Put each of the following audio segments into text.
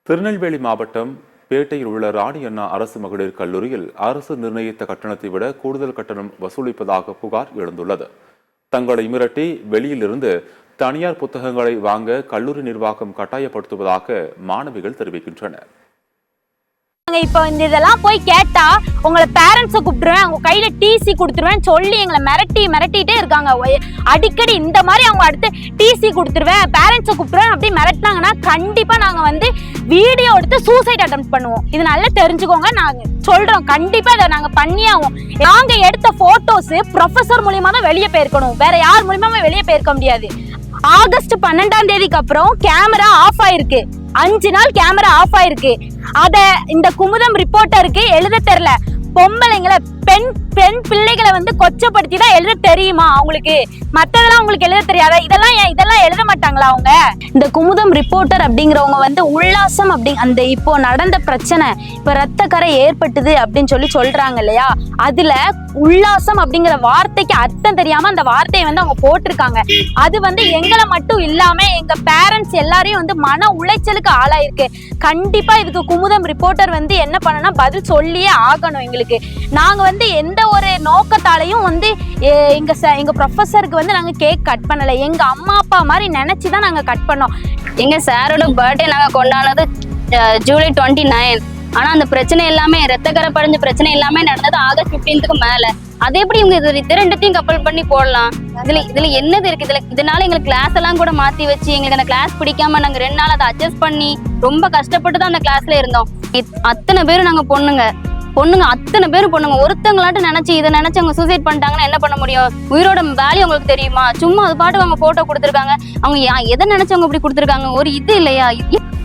திருநெல்வேலி மாவட்டம் பேட்டையில் உள்ள ராணி அண்ணா அரசு மகளிர் கல்லூரியில் அரசு நிர்ணயித்த கட்டணத்தை விட கூடுதல் கட்டணம் வசூலிப்பதாக புகார் எழுந்துள்ளது. தங்களை மிரட்டி வெளியிலிருந்து தனியார் புத்தகங்களை வாங்க கல்லூரி நிர்வாகம் கட்டாயப்படுத்துவதாக மாணவிகள் தெரிவிக்கின்றனர். இப்போ இதெல்லாம் போய் கேட்டா உங்களை பேரண்ட்ஸை கூப்பிட்டுருவேன், அவங்க கையில டிசி கொடுத்துருவேன் சொல்லி எங்களை மிரட்டிட்டே இருக்காங்க. அடிக்கடி இந்த மாதிரி அவங்க அடுத்து டிசி கொடுத்துருவேன், பேரண்ட்ஸை கூப்பிட்டுருவேன் அப்படி மிரட்டினாங்கன்னா கண்டிப்பா நாங்க வீடியோ எடுத்து சூசைட் அட்டெம்ப்ட் பண்ணுவோம். இது நல்லா தெரிஞ்சுக்கோங்க, நாங்க சொல்றோம். கண்டிப்பா இதை நாங்க பண்ணியாகும். நாங்க எடுத்த போட்டோஸ் ப்ரொஃபசர் மூலியமா தான் வெளியே போயிருக்கணும், வேற யார் மூலியமா வெளியே போயிருக்க முடியாது. ஆகஸ்ட் 12ஆம் தேதிக்கு அப்புறம் கேமரா ஆஃப் ஆயிருக்கு. 5 நாள் கேமரா ஆஃப் ஆயிருக்கு. அத இந்த குமுதம் ரிப்போர்ட்டருக்கு எழுத தெரியல. பொம்பளைங்களை பெண் பிள்ளைகளை கொச்சப்படுத்தி தான் எழுத தெரியுமா அவங்களுக்கு? மத்ததெல்லாம் உங்களுக்கு எழுத தெரியாதா? இதெல்லாம் எழுத மாட்டாங்களா அவங்க? இந்த குமுதம் ரிப்போர்ட்டர் அப்படிங்கிறவங்க உல்லாசம் அந்த இப்போ நடந்த பிரச்சனை, இப்ப ரத்த கரை ஏற்பட்டது அப்படின்னு சொல்றாங்க இல்லையா, அதுல உல்லாசம் அப்படிங்கிற வார்த்தைக்கு அர்த்தம் தெரியாம அந்த வார்த்தையை அவங்க போட்டிருக்காங்க. அது எங்களை மட்டும் இல்லாம எங்க பேரண்ட்ஸ் எல்லாரையும் மன உளைச்சலுக்கு ஆளாயிருக்கு. கண்டிப்பா இதுக்கு குமுதம் ரிப்போர்ட்டர் என்ன பண்ணனா பதில் சொல்லியே ஆகணும். எங்களுக்கு நாங்க எந்த ஒரு நோக்கத்தாலையும் எங்க ப்ரொஃபஸருக்கு நாங்க கேக் கட் பண்ணல. எங்க அம்மா அப்பா மாதிரி நினைச்சுதான் நாங்க கட் பண்ணோம். எங்க சாரோட பர்த்டே நாங்க கொண்டாடினது ஜூலை 29. ஆனா அந்த பிரச்சனை எல்லாமே ரத்தக்கரை படிஞ்ச பிரச்சனை எல்லாமே நடந்தது ஆகஸ்ட் 15க்கு மேல. அது எப்படி இவங்க இது ரெண்டுத்தையும் கப்பல் பண்ணி போடலாம்? இதுல என்னது இருக்கு? இதனால எங்களுக்கு கிளாஸ் எல்லாம் கூட மாத்தி வச்சு எங்களுக்கு அந்த கிளாஸ் பிடிக்காம நாங்க 2 நாள் அதை அட்ஜஸ்ட் பண்ணி ரொம்ப கஷ்டப்பட்டு தான் அந்த கிளாஸ்ல இருந்தோம். அத்தனை பேரும் நாங்க பொண்ணுங்க அத்தனை பேரும் பொண்ணுங்க. ஒருத்தங்களாட்டு இதை நினைச்சு அவங்க சூசைட் பண்ணிட்டாங்கன்னா என்ன பண்ண முடியும்? உயிரோட வேல்யூ உங்களுக்கு தெரியுமா? சும்மா அது பாட்டு அவங்க போட்டோ கொடுத்துருக்காங்க. அவங்க எதை நினைச்சவங்க இப்படி கொடுத்துருக்காங்க? ஒரு இது இல்லையா?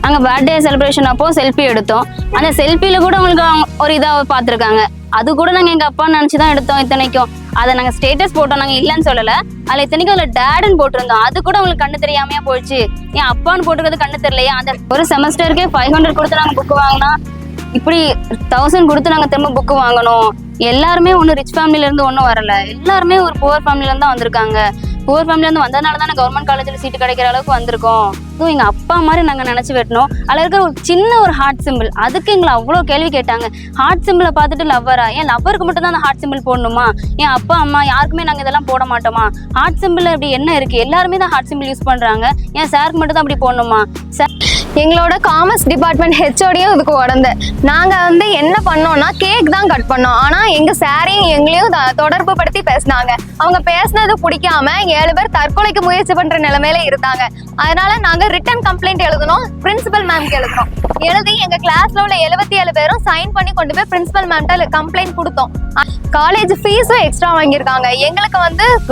நாங்க பர்த்டே செலிப்ரேஷன் அப்போ செல்ஃபி எடுத்தோம். அந்த செல்ஃபில கூட அவங்களுக்கு ஒரு இதா பார்த்துருக்காங்க. அது கூட நாங்க எங்க அப்பா நினைச்சுதான் எடுத்தோம். இத்தனைக்கும் அதை நாங்க ஸ்டேட்டஸ் போட்டோம், நாங்க இல்லைன்னு சொல்லல. அதுல இத்தனைக்கும் அதுல டேடுன்னு போட்டிருந்தோம். அது கூட அவங்களுக்கு கண்ணு தெரியாமையா போயிடுச்சு. ஏன் அப்பான்னு போட்டுக்கிறது கண்ணு தெரியலையா? அந்த ஒரு செமஸ்டருக்கே 500 கொடுத்து நாங்க புக்கு வாங்கினா இப்படி 1000 கொடுத்து நாங்க திரும்ப புக்கு வாங்கணும். எல்லாருமே ஒன்னும் ரிச் ஃபேமிலில இருந்து ஒன்னும் வரல, எல்லாருமே ஒரு புவர் ஃபேமிலில இருந்து தான் வந்திருக்காங்க. புவர் ஃபேமிலில இருந்து வந்ததுனால தான் கவர்மெண்ட் காலேஜ்ல சீட்டு கிடைக்கிற அளவுக்கு வந்திருக்கோம். அதுவும் எங்க அப்பா மாதிரி நாங்க நினைச்சு வெட்டணும். அதுல இருக்கிற ஒரு சின்ன ஒரு ஹார்ட் சிம்பிள், அதுக்கு எங்களை அவ்வளவு கேள்வி கேட்டாங்க. ஹார்ட் சிம்பிளை பார்த்துட்டு லவ்வரா? ஏன் லவ்வருக்கு மட்டும் தான் அந்த ஹார்ட் சிம்பிள் போடணுமா? ஏன் அப்பா அம்மா யாருக்குமே நாங்க இதெல்லாம் போட மாட்டோமா? ஹார்ட் சிம்பிள் அப்படி என்ன இருக்கு? எல்லாருமே தான் ஹார்ட் சிம்பிள் யூஸ் பண்றாங்க, ஏன் சாருக்கு மட்டும் தான் அப்படி போடணுமா? எங்களோட காமர்ஸ் டிபார்ட்மெண்ட் ஹெச்ஓடியும் இதுக்கு உடந்த நாங்க என்ன பண்ணோம்னா கேக் தான் கட் பண்ணோம். ஆனா எங்க சாரையும் எங்களையும் தொடர்பு படுத்தி பேசினாங்க. அவங்க பேசினது பிடிக்காம 7 பேர் தற்கொலைக்கு முயற்சி பண்ற நிலைமையில இருந்தாங்க. அதனால நாங்க ரிட்டன் கம்ப்ளைண்ட் எழுதணும், பிரின்சிபல் மேம்க்கு எழுதி எங்க கிளாஸ்ல உள்ள 77 பேரும் சைன் பண்ணி கொண்டு போய் பிரின்சிபல் மேம்கிட்ட கம்ப்ளைண்ட் கொடுத்தோம். காலேஜ் ஃபீஸும் எக்ஸ்ட்ரா வாங்கியிருக்காங்க. எங்களுக்கு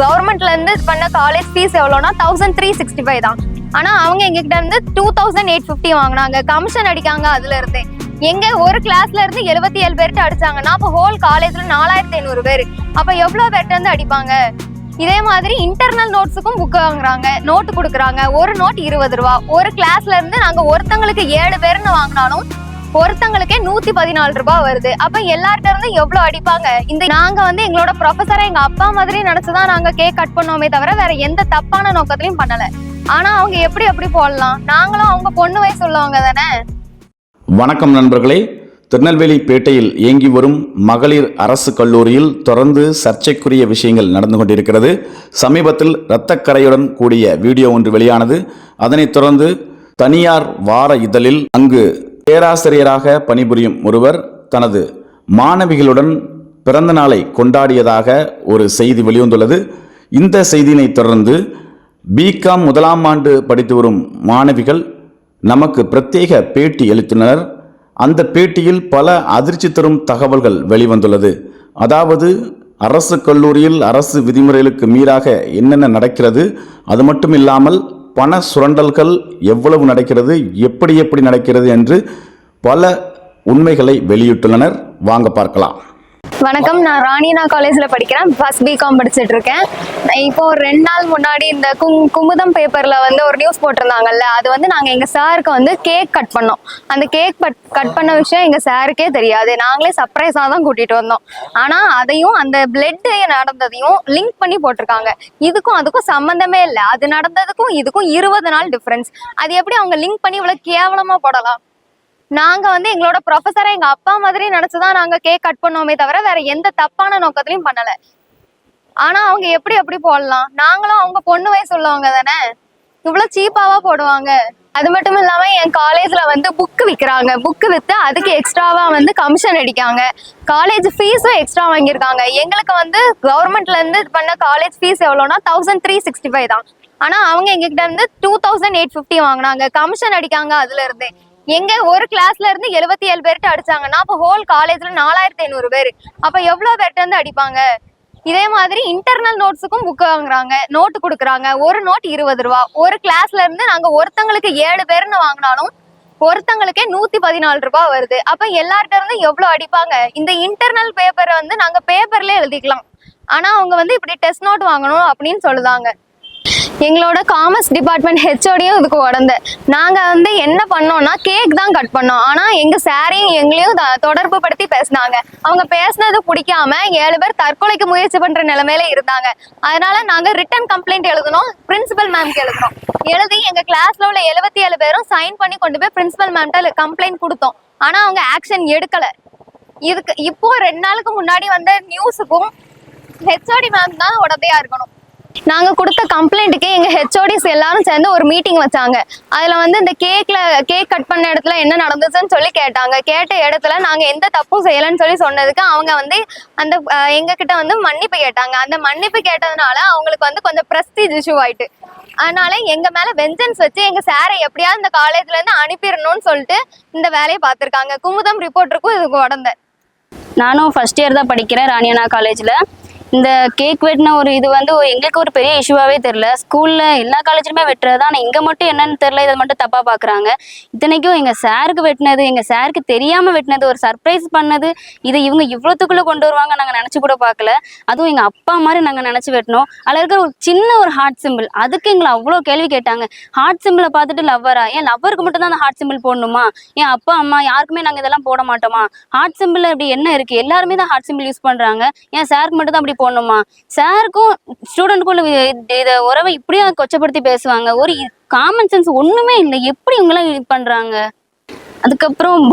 கவர்மெண்ட்ல இருந்து பண்ண காலேஜ் ஃபீஸ் எவ்வளோனா 1365 தான். ஆனா அவங்க எங்ககிட்ட இருந்து 2850 வாங்கினாங்க. கமிஷன் அடிக்காங்க. அதுல இருந்து எங்க ஒரு கிளாஸ்ல இருந்து 77 பேர்கிட்ட அடிச்சாங்கன்னா அப்ப ஹோல் காலேஜ்ல 4500 பேர், அப்ப எவ்வளவு பேர்கிட்ட இருந்து அடிப்பாங்க? இதே மாதிரி இன்டர்னல் நோட்ஸுக்கும் புக் வாங்குறாங்க, நோட்டு கொடுக்குறாங்க. ஒரு நோட் 20 ரூபா. ஒரு கிளாஸ்ல இருந்து நாங்க ஒருத்தங்களுக்கு 7 பேர்னு வாங்கினாலும் ஒருத்தங்களுக்கே 114 ரூபாய் வருது. அப்ப எல்லார்ட்ட இருந்து எவ்வளவு அடிப்பாங்க? நாங்க எங்களோட ப்ரொஃபஸரை எங்க அப்பா மாதிரி நினைச்சுதான் நாங்க கேக் கட் பண்ணோமே தவிர வேற எந்த தப்பான நோக்கத்திலையும் பண்ணல. ஆனா அவங்க எப்படி போடலாம்? நாங்களும் அவங்க பொண்ணு வயசு உள்ளவங்க தானே. வணக்கம் நண்பர்களே. திருநெல்வேலி பேட்டையில் இயங்கி வரும் மகளிர் அரசு கல்லூரியில் தொடர்ந்து சர்ச்சைக்குரிய விஷயங்கள் நடந்து கொண்டிருக்கிறது. சமீபத்தில் இரத்தக்கரையுடன் கூடிய வீடியோ ஒன்று வெளியானது. அதனைத் தொடர்ந்து தனியார் வார இதழில் அங்கு பேராசிரியராக பணிபுரியும் ஒருவர் தனது மாணவிகளுடன் பிறந்த நாளை கொண்டாடியதாக ஒரு செய்தி வெளிவந்துள்ளது. இந்த செய்தியினை தொடர்ந்து பிகாம் 1ஆம் ஆண்டு படித்து வரும் மாணவிகள் நமக்கு பிரத்யேக பேட்டி அளித்தனர். அந்த பேட்டியில் பல அதிர்ச்சி தரும் தகவல்கள் வெளிவந்துள்ளது. அதாவது அரசு கல்லூரியில் அரசு விதிமுறைகளுக்கு மீறாக என்னென்ன நடக்கிறது, அது மட்டும் இல்லாமல் பண சுரண்டல்கள் எவ்வளவு நடக்கிறது, எப்படி நடக்கிறது என்று பல உண்மைகளை வெளியிட்டுள்ளனர். வாங்க பார்க்கலாம். வணக்கம், நான் ராணினா காலேஜ்ல படிக்கிறேன். ஃபர்ஸ்ட் பிகாம் படிச்சுட்டு இருக்கேன். இப்போ 2 நாள் முன்னாடி இந்த குமுதம் பேப்பர்ல ஒரு நியூஸ் போட்டிருந்தாங்கல்ல, அது நாங்க எங்க சாருக்கு கேக் கட் பண்ணோம். அந்த கேக் கட் பண்ண விஷயம் எங்க சாருக்கே தெரியாது. நாங்களே சர்ப்ரைஸா தான் கூட்டிட்டு வந்தோம். ஆனா அதையும் அந்த பிளட் நடந்ததையும் லிங்க் பண்ணி போட்டிருக்காங்க. இதுக்கும் அதுக்கும் சம்பந்தமே இல்லை. அது நடந்ததுக்கும் இதுக்கும் 20 நாள் டிஃபரன்ஸ். அது எப்படி அவங்க லிங்க் பண்ணி இவ்வளவு கேவலமா போடலாம்? நாங்க வந்து எங்களோட ப்ரொஃபஸரை எங்க அப்பா மாதிரி நினைச்சுதான் நாங்க கேக் கட் பண்ணோமே தவிர வேற எந்த தப்பான நோக்கத்திலையும் பண்ணல. ஆனா அவங்க எப்படி அப்படி போடலாம்? நாங்களும் அவங்க பொண்ணு வயசு உள்ளவங்க தானே, இவ்வளவு சீப்பாவா போடுவாங்க? அது மட்டும் இல்லாம என் காலேஜ்ல வந்து புக்கு விற்கிறாங்க. புக்கு வித்து அதுக்கு எக்ஸ்ட்ராவா வந்து கமிஷன் அடிக்காங்க. காலேஜ் ஃபீஸும் எக்ஸ்ட்ரா வாங்கியிருக்காங்க. எங்களுக்கு வந்து கவர்மெண்ட்ல இருந்து இது பண்ண காலேஜ் ஃபீஸ் எவ்வளோனா 1365 தான். ஆனா அவங்க எங்ககிட்ட இருந்து 2850 வாங்கினாங்க. கமிஷன் அடிக்காங்க. அதுல இருந்து எங்க ஒரு கிளாஸ்ல இருந்து 77 பேர்கிட்ட அடிச்சாங்கன்னா அப்ப ஹோல் காலேஜ்ல 4500 பேர், அப்ப எவ்வளவு பேர்கிட்ட இருந்து அடிப்பாங்க? இதே மாதிரி இன்டர்னல் நோட்ஸுக்கும் புக் வாங்குறாங்க, நோட்டு கொடுக்குறாங்க. ஒரு நோட் 20 ரூபா. ஒரு கிளாஸ்ல இருந்து நாங்க ஒருத்தங்களுக்கு 7 பேர்னு வாங்கினாலும் ஒருத்தங்களுக்கே 114 ரூபாய் வருது. அப்ப எல்லார்ட்ட இருந்து எவ்வளவு அடிப்பாங்க? இந்த இன்டர்னல் பேப்பரை வந்து நாங்க பேப்பர்லயே எழுதிக்கலாம். ஆனா அவங்க வந்து இப்படி டெஸ்ட் நோட் வாங்கணும் அப்படின்னு சொல்லுதாங்க. எங்களோட காமர்ஸ் டிபார்ட்மெண்ட் ஹெச்ஓடியும் இதுக்கு உடந்த. நாங்க வந்து என்ன பண்ணோம்னா கேக் தான் கட் பண்ணோம். ஆனா எங்க சாரையும் எங்களையும் தொடர்பு படுத்தி பேசினாங்க. அவங்க பேசினது பிடிக்காம 7 பேர் தற்கொலைக்கு முயற்சி பண்ற நிலைமையில இருந்தாங்க. அதனால நாங்க ரிட்டன் கம்ப்ளைண்ட் எழுதணும், பிரின்சிபல் மேம்க்கு எழுதணும். எழுதி எங்க கிளாஸ்ல உள்ள 77 பேரும் சைன் பண்ணி கொண்டு போய் பிரின்சிபல் மேம்கிட்ட கம்ப்ளைண்ட் கொடுத்தோம். ஆனா அவங்க ஆக்ஷன் எடுக்கல. இதுக்கு இப்போ 2 நாளுக்கு முன்னாடி வந்த நியூஸுக்கும் ஹெச்ஓடி மேம் தான் உடந்தையா இருக்கணும். நாங்க கொடுத்த கம்ப்ளைண்ட்டுக்கு எங்க ஹெச்ஓடிஸ் எல்லாரும் சேர்ந்து ஒரு மீட்டிங் வச்சாங்க. அதுல வந்து இந்த கேக் கட் பண்ண இடத்துல என்ன நடந்துச்சுன்னு சொல்லி கேட்டாங்க. கேட்ட இடத்துல நாங்க எந்த தப்பும் செய்யலன்னு சொல்லி சொன்னதுக்கு அவங்க வந்து அந்த எங்க கிட்ட வந்து மன்னிப்பு கேட்டாங்க. அந்த மன்னிப்பு கேட்டதுனால அவங்களுக்கு வந்து கொஞ்சம் பிரஸ்டீஜ் இஷ்யூ ஆயிட்டு, அதனால எங்க மேல வெஞ்சன்ஸ் வச்சு எங்க சாரை எப்படியாவது இந்த காலேஜ்ல இருந்து அனுப்பிடணும்னு சொல்லிட்டு இந்த வேலையை பார்த்திருக்காங்க. குமுதம் ரிப்போர்ட்டருக்கும் இதுக்கு உடந்த. நானும் ஃபர்ஸ்ட் இயர் தான் படிக்கிறேன் ராணியண்ணா காலேஜ்ல. இந்த கேக் வெட்டின ஒரு இது வந்து எங்களுக்கு ஒரு பெரிய இஷ்யூவாகவே தெரில. ஸ்கூலில் எல்லா காலேஜ்லையுமே வெட்டுறது தான், ஆனால் இங்கே மட்டும் என்னன்னு தெரில, இதை மட்டும் தப்பாக பார்க்குறாங்க. இத்தனைக்கும் எங்கள் சாருக்கு வெட்டினது, எங்கள் சாருக்கு தெரியாமல் வெட்டினது, ஒரு சர்ப்ரைஸ் பண்ணது, இதை இவங்க இவ்வளோத்துக்குள்ளே கொண்டு வருவாங்க நாங்கள் நினச்சி கூட பார்க்கல. அதுவும் எங்கள் அப்பா மாதிரி நாங்கள் நினச்சி வெட்டினோம். அதில் இருக்கிற ஒரு சின்ன ஒரு ஹார்ட் சிம்பிள், அதுக்கு எங்களை அவ்வளோ கேள்வி கேட்டாங்க. ஹார்ட் சிம்பிளை பார்த்துட்டு லவ்வரா? ஏன் லவ்வருக்கு மட்டும் தான் அந்த ஹார்ட் சிம்பிள் போடணுமா? ஏன் அப்பா அம்மா யாருக்குமே நாங்கள் இதெல்லாம் போட மாட்டோமா? ஹார்ட் சிம்பிள் அப்படி என்ன இருக்குது? எல்லாருமே தான் ஹார்ட் சிம்பிள் யூஸ் பண்ணுறாங்க, ஏன் சாருக்கு மட்டும் தான் அப்படி போடணுமா? சாருக்கும் ஸ்டூடெண்ட்குள்ள இத உறவை இப்படியா கொச்சப்படுத்தி பேசுவாங்க? ஒரு காமன் சென்ஸ் ஒண்ணுமே இல்லை. எப்படி இவங்கெல்லாம் இது பண்றாங்க? அதுக்கப்புறம்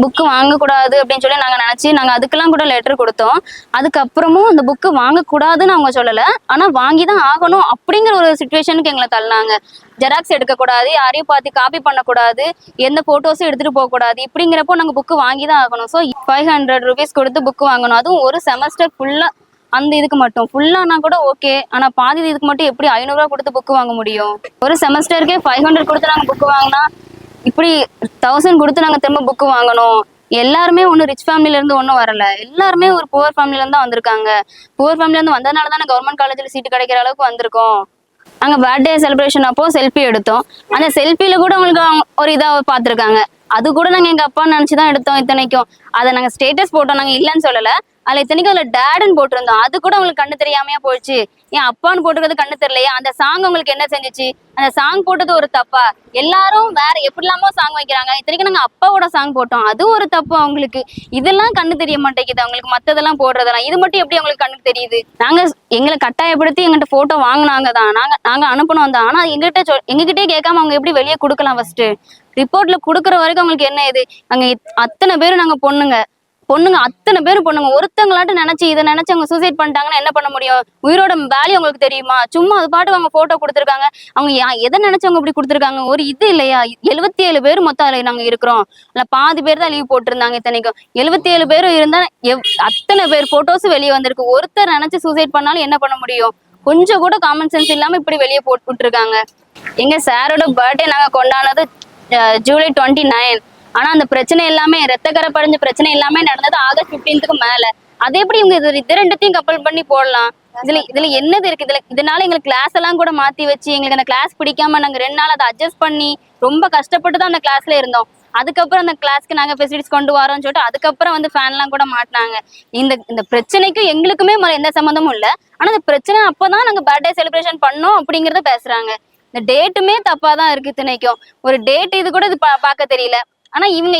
புக்கு வாங்கக்கூடாது அப்படின்னு சொல்லி நாங்கள் அதுக்கெல்லாம் கூட லெட்டர் கொடுத்தோம். அதுக்கப்புறமும் அந்த புக்கு வாங்கக்கூடாதுன்னு அவங்க சொல்லலை, ஆனால் வாங்கி தான் ஆகணும் அப்படிங்கிற ஒரு சுச்சுவேஷனுக்கு எங்களை தள்ளினாங்க. ஜெராக்ஸ் எடுக்கக்கூடாது, யாரையும் பார்த்து காப்பி பண்ணக்கூடாது, எந்த ஃபோட்டோஸும் எடுத்துகிட்டு போகக்கூடாது. இப்படிங்கிறப்போ நாங்கள் புக்கு வாங்கி தான் ஆகணும். ஸோ 500 rupees கொடுத்து புக்கு வாங்கணும். அதுவும் ஒரு செமஸ்டர் ஃபுல்லாக. அந்த இதுக்கு மட்டும் ஃபுல்லானா கூட ஓகே, ஆனா பாதி இதுக்கு மட்டும் எப்படி 500 ரூபா கொடுத்து புக்கு வாங்க முடியும்? ஒரு செமஸ்டருக்கே 500 கொடுத்து நாங்க புக்கு வாங்கினா இப்படி 1000 கொடுத்து நாங்க திரும்ப புக்கு வாங்கணும். எல்லாருமே ஒன்றும் ரிச் ஃபேமிலில இருந்து ஒன்றும் வரல, எல்லாருமே ஒரு புவர் ஃபேமிலில இருந்து தான் வந்திருக்காங்க. புவர் ஃபேமிலில இருந்து வந்ததுனால தானே கவர்மெண்ட் காலேஜில் சீட்டு கிடைக்கிற அளவுக்கு வந்திருக்கோம். அங்கே பர்த்டே செலிப்ரேஷன் அப்போ செல்ஃபி எடுத்தோம். அந்த செல்ஃபியில கூட அவங்களுக்கு ஒரு இதாக பார்த்துருக்காங்க. அது கூட நாங்கள் எங்கள் அப்பா நினச்சி தான் எடுத்தோம். இத்தனைக்கும் அதை நாங்கள் ஸ்டேட்டஸ் போட்டோம், நாங்கள் இல்லைன்னு சொல்லலை. அதில் இத்தனைக்கும் அதில் டேடுன்னு போட்டிருந்தோம். அது கூட உங்களுக்கு கண்ணு தெரியாமையா போயிடுச்சு. ஏன் அப்பான்னு போட்டுக்கிறது கண்ணு தெரியலையா? அந்த சாங் உங்களுக்கு என்ன செஞ்சிச்சு? அந்த சாங் போட்டது ஒரு தப்பா? எல்லாரும் வேற எப்படிலாமோ சாங் வைக்கிறாங்க, இத்தனைக்கும் நாங்கள் அப்பாவோட சாங் போட்டோம், அது ஒரு தப்பு அவங்களுக்கு. இதெல்லாம் கண்ணு தெரிய மாட்டேங்குது அவங்களுக்கு, மற்றதெல்லாம் போடுறதெல்லாம். இது மட்டும் எப்படி அவங்களுக்கு கண்ணு தெரியுது? எங்களை கட்டாயப்படுத்தி எங்கிட்ட போட்டோ வாங்கினாங்க தான், நாங்க அனுப்பணும் தான். ஆனா எங்ககிட்டே கேட்காம அவங்க எப்படி வெளியே கொடுக்கலாம்? ஃபர்ஸ்ட் ரிப்போர்ட்ல கொடுக்குற வரைக்கும் அவங்களுக்கு என்ன இது? அங்க அத்தனை பேரும் நாங்க பொண்ணுங்க அத்தனை பேரும் பொண்ணுங்க. ஒருத்தங்களாட்டும் நினைச்சு இதை நினைச்சு அவங்க சூசைட் பண்ணிட்டாங்கன்னா என்ன பண்ண முடியும்? உயிரோட வேல்யூ அவங்களுக்கு தெரியுமா? சும்மா அது பாட்டு அவங்க போட்டோ கொடுத்துருக்காங்க. அவங்க எதை நினைச்சு அவங்க இப்படி கொடுத்துருக்காங்க? ஒரு இது இல்லையா? 77 பேர் மொத்தம் அதில் நாங்க இருக்கிறோம். இல்ல பாதி பேர் தான் லீவ் போட்டிருந்தாங்க. இத்தனைக்கும் 77 பேரும் இருந்தா அத்தனை பேர் போட்டோஸ் வெளியே வந்திருக்கு. ஒருத்தர் நினைச்சு சூசைட் பண்ணாலும் என்ன பண்ண முடியும்? கொஞ்சம் கூட காமன் சென்ஸ் இல்லாம இப்படி வெளியே போட்டு விட்டுருக்காங்க. எங்க சாரோட பர்த்டே நாங்க கொண்டாடினது ஜூலை 29. ஆனா அந்த பிரச்சனை எல்லாமே ரத்தக்கரை படிஞ்ச பிரச்சனை எல்லாமே நடந்தது ஆகஸ்ட் 15க்கு மேல. அது எப்படி இவங்க இது ரெண்டுத்தையும் கப்பல் பண்ணி போடலாம்? இதுல என்னது இருக்கு? இதனால எங்களுக்கு கிளாஸ் எல்லாம் கூட மாத்தி வச்சு எங்களுக்கு அந்த கிளாஸ் பிடிக்காம நாங்க 2 நாள் அதை அட்ஜஸ்ட் பண்ணி ரொம்ப கஷ்டப்பட்டு தான் அந்த கிளாஸ்ல இருந்தோம். அதுக்கப்புறம் அந்த கிளாஸ்க்கு நாங்க ஃபெசிலிட்டிஸ் கொண்டு வரோம்னு சொல்லிட்டு அதுக்கப்புறம் வந்து ஃபேன் எல்லாம் கூட மாட்டினாங்க. இந்த பிரச்சனைக்கும் எங்களுக்குமே எந்த சம்மந்தமும் இல்லை. ஆனா இந்த பிரச்சனை அப்பதான் நாங்க பர்த்டே செலிப்ரேஷன் பண்ணோம் அப்படிங்கறத பேசுறாங்க. இந்த டேட்டுமே தப்பா தான் இருக்கு. இத்தனைக்கும் ஒரு டேட் இது கூட இது பார்க்க தெரியல. ஆனா இவங்க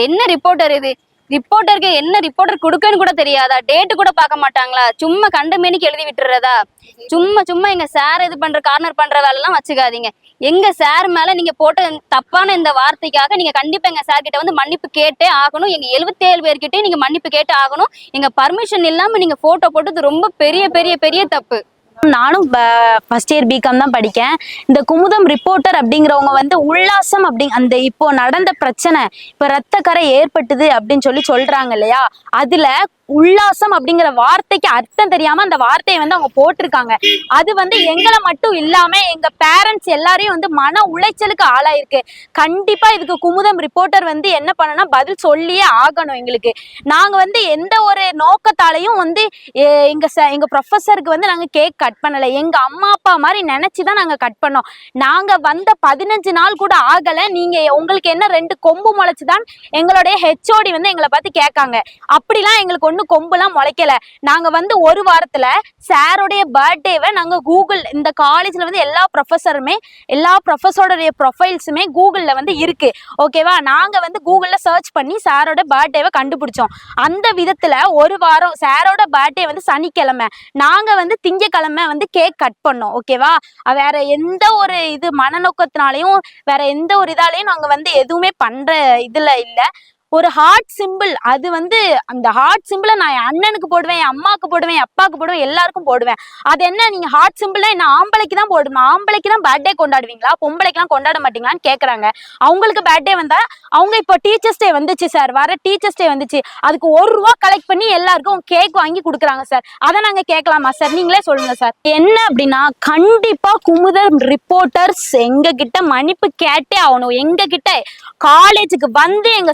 என்ன ரிப்போர்ட்டர் இது? ரிப்போர்ட்டருக்கு என்ன ரிப்போர்ட்டர் கொடுக்கன்னு கூட தெரியாதா? டேட்டு கூட பார்க்க மாட்டாங்களா? சும்மா கண்டமேனிக்கு எழுதி விட்டுறதா? சும்மா எங்க சார் இது பண்ற கார்னர் பண்ற வேலை எல்லாம் வச்சுக்காதீங்க. எங்க சார் மேல நீங்க போட்ட தப்பான இந்த வார்த்தைக்காக நீங்க கண்டிப்பா எங்க சார் கிட்ட வந்து மன்னிப்பு கேட்டே ஆகணும். எங்க 77 பேர்கிட்டயும் நீங்க மன்னிப்பு கேட்டே ஆகணும். எங்க பர்மிஷன் இல்லாம நீங்க போட்டோ போட்டது ரொம்ப பெரிய பெரிய பெரிய தப்பு. நானும் ஃபர்ஸ்ட் இயர் பிகாம் தான் படிக்கேன். இந்த குமுதம் ரிப்போர்ட்டர் அப்படிங்கிறவங்க வந்து உல்லாசம் அந்த இப்போ நடந்த பிரச்சனை, இப்ப ரத்த கரை ஏற்பட்டது அப்படின்னு சொல்றாங்க இல்லையா, அதுல உல்லாசம் அப்படிங்கிற வார்த்தைக்கு அர்த்தம் தெரியாம அந்த வார்த்தையை வந்து அவங்க போட்டிருக்காங்க. அது வந்து எங்களை மட்டும் இல்லாம எங்க பேரண்ட்ஸ் எல்லாரையும் வந்து மன உளைச்சலுக்கு ஆளாயிருக்கு. கண்டிப்பா இதுக்கு குமுதம் ரிப்போர்ட்டர் வந்து என்ன பண்ணனா பதில் சொல்லியே ஆகணும். எங்களுக்கு நாங்க வந்து எந்த ஒரு நோக்கத்தாலையும் வந்து எங்க ப்ரொஃபஸருக்கு வந்து நாங்க கேக் கட் பண்ணல. எங்க அம்மா அப்பா மாதிரி நினைச்சுதான் நாங்க கட் பண்ணோம். நாங்க வந்த 15 நாள் கூட ஆகல, நீங்க உங்களுக்கு என்ன 2 கொம்பு முளைச்சுதான் எங்களுடைய ஹெச்ஓடி வந்து எங்களை பார்த்து கேட்காங்க. அப்படிலாம் எங்களுக்கு ஒண்ணு கொம்புலாம் முளைக்கல. நாங்க வந்து ஒரு வாரத்துல சாரோடைய பர்த்டேவை நாங்க கூகுள், இந்த காலேஜ்ல வந்து எல்லா ப்ரொஃபஸரோடைய ப்ரொஃபைல்ஸுமே கூகுள்ல வந்து இருக்கு. ஓகேவா, நாங்க வந்து கூகுள்ல சர்ச் பண்ணி சாரோட பர்த்டேவை கண்டுபிடிச்சோம். அந்த விதத்துல ஒரு வாரம் சாரோட பர்த்டே வந்து சனிக்கிழமை, நாங்க வந்து திங்கக்கிழமை வந்து கேக் கட் பண்ணோம். ஓகேவா, வேற எந்த ஒரு இது மனநோக்கத்தினாலையும் வேற எந்த ஒரு இதாலையும் நாங்க வந்து எதுவுமே பண்ற இதுல இல்ல. ஒரு ஹார்ட் சிம்பிள், அது வந்து அந்த ஹார்ட் சிம்பிளை நான் என் அண்ணனுக்கு போடுவேன், என் அம்மாவுக்கு போடுவேன், என் அப்பாவுக்கு போடுவேன், எல்லாருக்கும் போடுவேன். அது என்ன, நீங்க ஹார்ட் சிம்பிளா என்ன ஆம்பளைக்கு தான் போடுமா? ஆம்பளைக்கு தான் பர்த்டே கொண்டாடுவீங்களா, பொம்பளைக்கெல்லாம் கொண்டாட மாட்டீங்களான்னு கேட்கறாங்க. அவங்களுக்கு பர்த்டே வந்தா அவங்க இப்போ டீச்சர்ஸ் டே வந்துச்சு சார், வர டீச்சர்ஸ் டே வந்துச்சு, அதுக்கு ₹1 கலெக்ட் பண்ணி எல்லாருக்கும் கேக் வாங்கி கொடுக்குறாங்க சார். அதை நாங்க கேட்கலாமா சார்? நீங்களே சொல்லுங்க சார். என்ன அப்படின்னா கண்டிப்பா குமுதம் ரிப்போர்ட்டர்ஸ் எங்க கிட்ட மன்னிப்பு கேட்டே ஆகணும். எங்க கிட்ட காலேஜுக்கு வந்து எங்க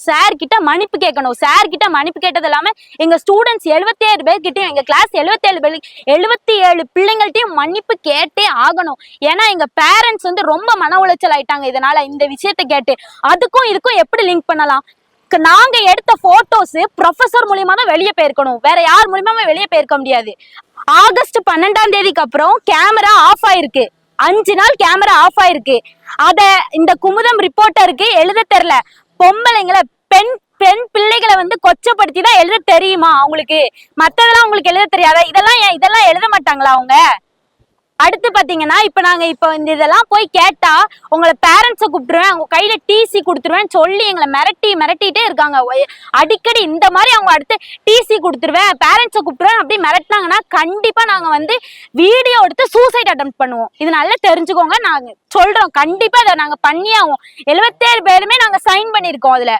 சார் கிட்ட மன்னிப்பு கேட்கணும். சார் கிட்ட மன்னிப்பு கேட்டது இல்லாம எங்க ஸ்டூடெண்ட்ஸ் 77 பேர்கிட்டயும், எங்க கிளாஸ் 77 பிள்ளைங்கள்ட்டையும் மன்னிப்பு கேட்டே ஆகணும். ஏன்னா எங்க பேரண்ட்ஸ் வந்து ரொம்ப மன உளைச்சல் ஆயிட்டாங்க இதனால. இந்த விஷயத்தை கேட்டு அதுக்கும் இதுக்கும் எப்படி லிங்க் பண்ணலாம்? நாங்க எடுத்த போட்டோஸ் ப்ரொஃபசர் மூலியமா தான் வெளியே போயிருக்கணும், வேற யார் மூலியமா வெளியே போயிருக்க முடியாது. ஆகஸ்ட் 12ஆம் தேதிக்கு அப்புறம் கேமரா ஆஃப் ஆயிருக்கு. 5 நாள் கேமரா ஆஃப் ஆயிருக்கு. அத இந்த குமுதம் ரிப்போர்ட்டருக்கு எழுத தெரியல. பொம்பளைங்களை பெண் பிள்ளைகளை வந்து கொச்சப்படுத்தி தான் எழுத தெரியுமா அவங்களுக்கு? மத்ததெல்லாம் உங்களுக்கு எழுத தெரியாதா? இதெல்லாம் எழுத மாட்டாங்களா அவங்க? அடுத்து பாத்தீங்கன்னா நாங்க இந்த இதெல்லாம் போய் கேட்டா உங்களை பேரண்ட்ஸை கூப்பிட்டுருவேன், அவங்க கையில டிசி கொடுத்துருவேன் சொல்லி எங்களை மிரட்டிட்டே இருக்காங்க. அடிக்கடி இந்த மாதிரி அவங்க அடுத்து டிசி கொடுத்துருவேன், பேரண்ட்ஸை கூப்பிட்டுருவேன் அப்படி மிரட்டினாங்கன்னா கண்டிப்பா நாங்க வந்து வீடியோ எடுத்து சூசைட் அட்டெம்ப்ட் பண்ணுவோம். இது நல்லா தெரிஞ்சுக்கோங்க, நாங்க சொல்றோம். கண்டிப்பா அதை நாங்க பண்ணியே ஆகும். 77 பேருமே நாங்க சைன் பண்ணிருக்கோம். அதுல